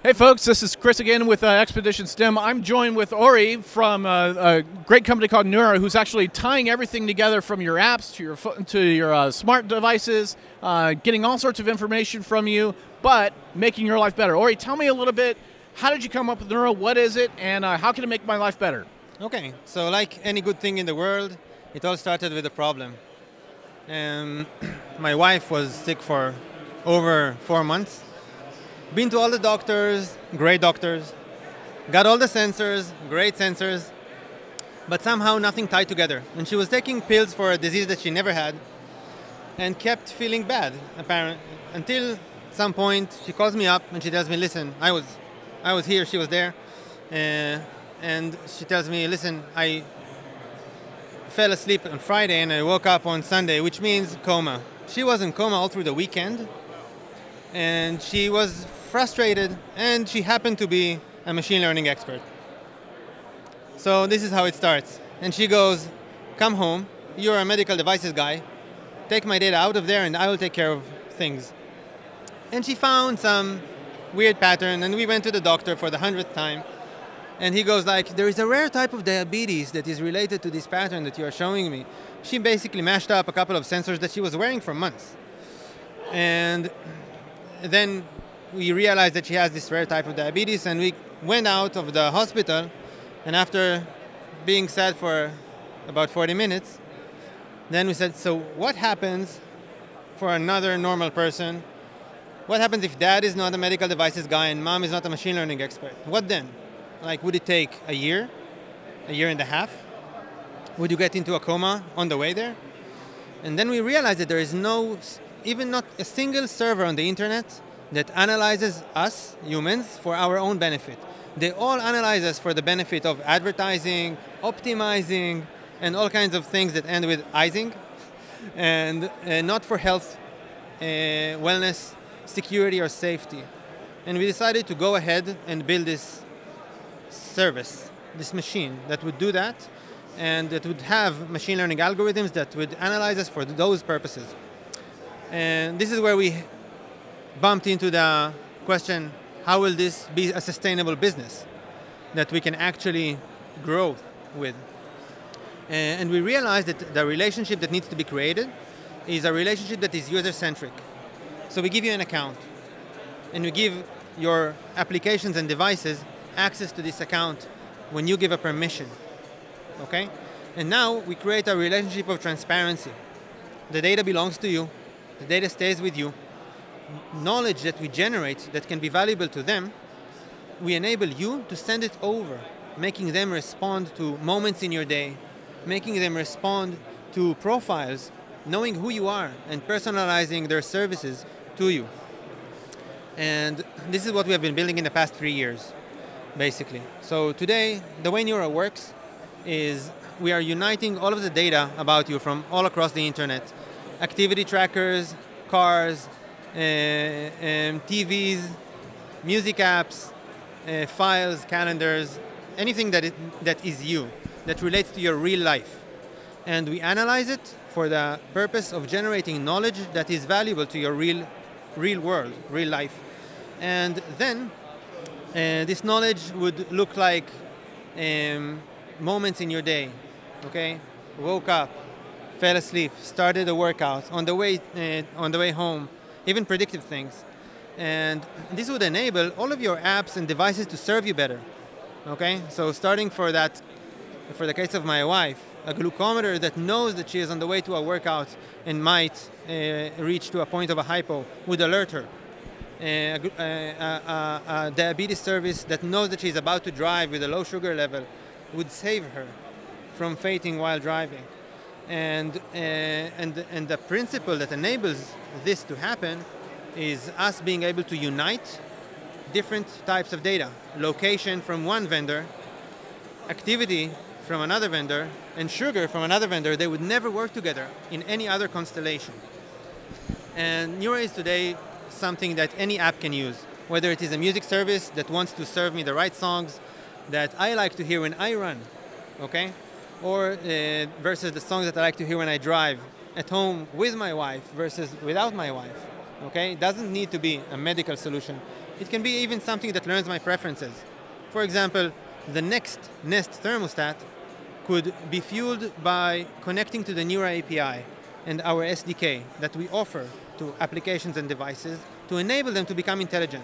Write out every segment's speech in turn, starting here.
Hey folks, this is Chris again with Expedition STEM. I'm joined with Ori from a great company called Neura, who's actually tying everything together from your apps to your smart devices, getting all sorts of information from you, but making your life better. Ori, tell me a little bit, how did you come up with Neura, what is it, and how can it make my life better? Okay, so like any good thing in the world, it all started with a problem. My wife was sick for over 4 months. Been to all the doctors, great doctors, got all the sensors, great sensors, but somehow nothing tied together. And she was taking pills for a disease that she never had and kept feeling bad, apparently, until some point she calls me up and she tells me, listen, I was here, she was there, and she tells me, listen, I fell asleep on Friday and I woke up on Sunday, which means coma. She was in coma all through the weekend, and she was frustrated, and she happened to be a machine learning expert. So this is how it starts. And she goes, come home, you're a medical devices guy, take my data out of there and I will take care of things. And she found some weird pattern, and we went to the doctor for the 100th time, and he goes like, there is a rare type of diabetes that is related to this pattern that you are showing me. She basically mashed up a couple of sensors that she was wearing for months. And then we realized that she has this rare type of diabetes, and we went out of the hospital, and after being sad for about 40 minutes, then we said, so what happens for another normal person? What happens if dad is not a medical devices guy and mom is not a machine learning expert? What then? Like, would it take a year and a half? Would you get into a coma on the way there? And then we realized that there is even not a single server on the internet that analyzes us, humans, for our own benefit. They all analyze us for the benefit of advertising, optimizing, and all kinds of things that end with "izing," and not for health, wellness, security, or safety. And we decided to go ahead and build this service, this machine that would do that, and that would have machine learning algorithms that would analyze us for those purposes. And this is where we bumped into the question, how will this be a sustainable business that we can actually grow with? And we realized that the relationship that needs to be created is a relationship that is user-centric. So we give you an account, and we give your applications and devices access to this account when you give a permission, okay? And now we create a relationship of transparency. The data belongs to you, the data stays with you. Knowledge that we generate that can be valuable to them, we enable you to send it over, making them respond to moments in your day, making them respond to profiles, knowing who you are, and personalizing their services to you. And this is what we have been building in the past 3 years, basically. So today, the way Neura works is we are uniting all of the data about you from all across the internet. Activity trackers, cars, TVs, music apps, files, calendars, anything that is you, that relates to your real life. And we analyze it for the purpose of generating knowledge that is valuable to your real world, real life. And then this knowledge would look like moments in your day, okay? Woke up, fell asleep, started a workout, on the way home, even predictive things. And this would enable all of your apps and devices to serve you better, okay? So starting for the case of my wife, a glucometer that knows that she is on the way to a workout and might reach to a point of a hypo would alert her. A diabetes service that knows that she's about to drive with a low sugar level would save her from fainting while driving. And the principle that enables this to happen is us being able to unite different types of data. Location from one vendor, activity from another vendor, and sugar from another vendor. They would never work together in any other constellation. And Neura is today something that any app can use, whether it is a music service that wants to serve me the right songs that I like to hear when I run, okay? or versus the songs that I like to hear when I drive at home with my wife versus without my wife. Okay, it doesn't need to be a medical solution. It can be even something that learns my preferences. For example, the next Nest thermostat could be fueled by connecting to the Neura API and our SDK that we offer to applications and devices to enable them to become intelligent.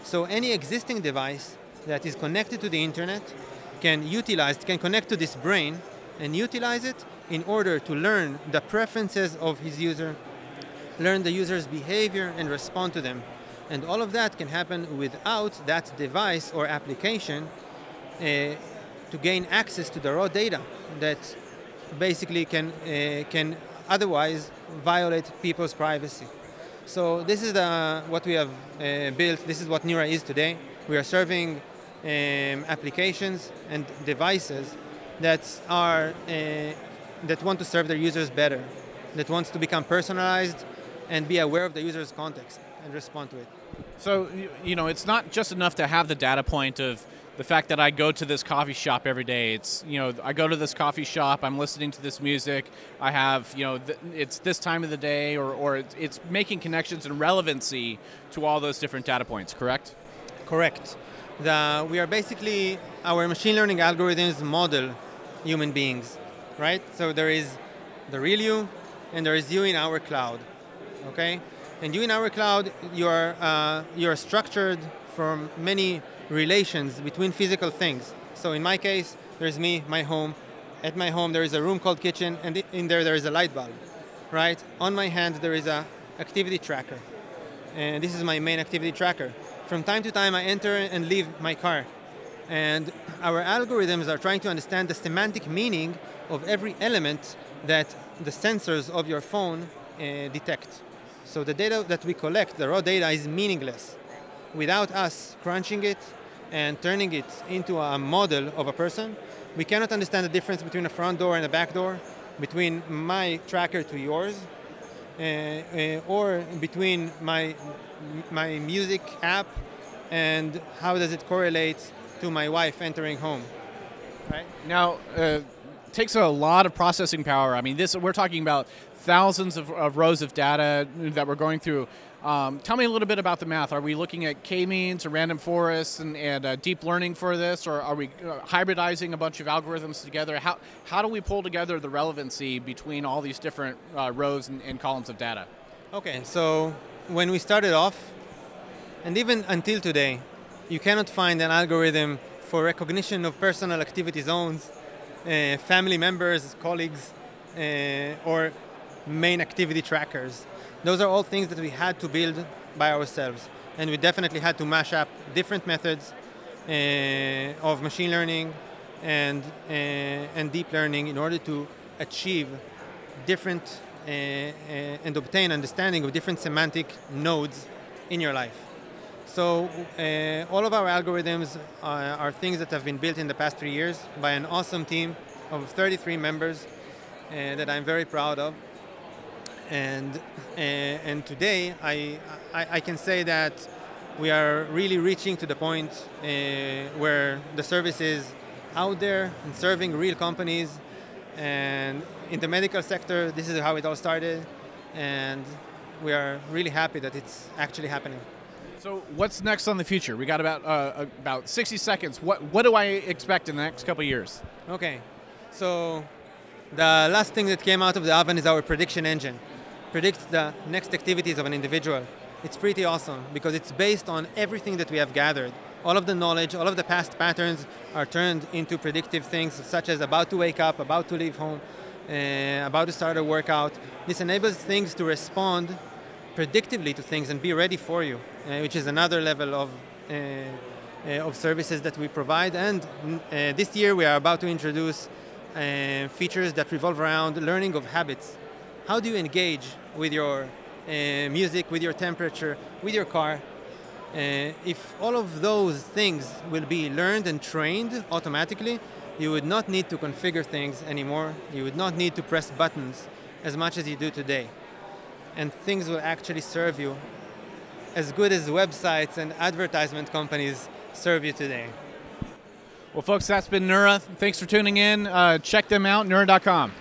So any existing device that is connected to the internet can connect to this brain and utilize it in order to learn the preferences of his user, learn the user's behavior and respond to them. And all of that can happen without that device or application to gain access to the raw data that basically can otherwise violate people's privacy. So this is what we have built. This is what Neura is today. We are serving applications and devices that want to serve their users better, that wants to become personalized and be aware of the user's context and respond to it. So, it's not just enough to have the data point of the fact that I go to this coffee shop every day. It's, I go to this coffee shop, I'm listening to this music, I have, it's this time of the day, or it's making connections and relevancy to all those different data points, correct? Correct. We are basically, our machine learning algorithms model human beings, right? So there is the real you, and there is you in our cloud, okay? And you in our cloud, you are structured from many relations between physical things. So in my case, there's me, my home. At my home, there is a room called kitchen, and in there is a light bulb, right? On my hand, there is a activity tracker. And this is my main activity tracker. From time to time, I enter and leave my car. And our algorithms are trying to understand the semantic meaning of every element that the sensors of your phone detect. So the data that we collect, the raw data, is meaningless. Without us crunching it and turning it into a model of a person, we cannot understand the difference between a front door and a back door, between my tracker to yours, or between my music app and how does it correlate to my wife entering home. Right? Now, it takes a lot of processing power. I mean, we're talking about thousands of rows of data that we're going through. Tell me a little bit about the math. Are we looking at k-means or random forests and deep learning for this, or are we hybridizing a bunch of algorithms together? How do we pull together the relevancy between all these different rows and columns of data? Okay, so when we started off, and even until today, you cannot find an algorithm for recognition of personal activity zones, family members, colleagues, or main activity trackers. Those are all things that we had to build by ourselves. And we definitely had to mash up different methods of machine learning and deep learning in order to achieve different and obtain understanding of different semantic nodes in your life. So all of our algorithms are things that have been built in the past 3 years by an awesome team of 33 members that I'm very proud of. And today I can say that we are really reaching to the point where the service is out there and serving real companies. And in the medical sector, this is how it all started. And we are really happy that it's actually happening. So what's next on the future? We got about 60 seconds. What do I expect in the next couple of years? Okay, so the last thing that came out of the oven is our prediction engine. Predicts the next activities of an individual. It's pretty awesome because it's based on everything that we have gathered. All of the knowledge, all of the past patterns are turned into predictive things such as about to wake up, about to leave home, about to start a workout. This enables things to respond predictively to things and be ready for you, which is another level of services that we provide. And this year we are about to introduce features that revolve around learning of habits. How do you engage with your music, with your temperature, with your car? If all of those things will be learned and trained automatically, you would not need to configure things anymore. You would not need to press buttons as much as you do today. And things will actually serve you as good as websites and advertisement companies serve you today. Well, folks, that's been Neura. Thanks for tuning in. Check them out, Neura.com.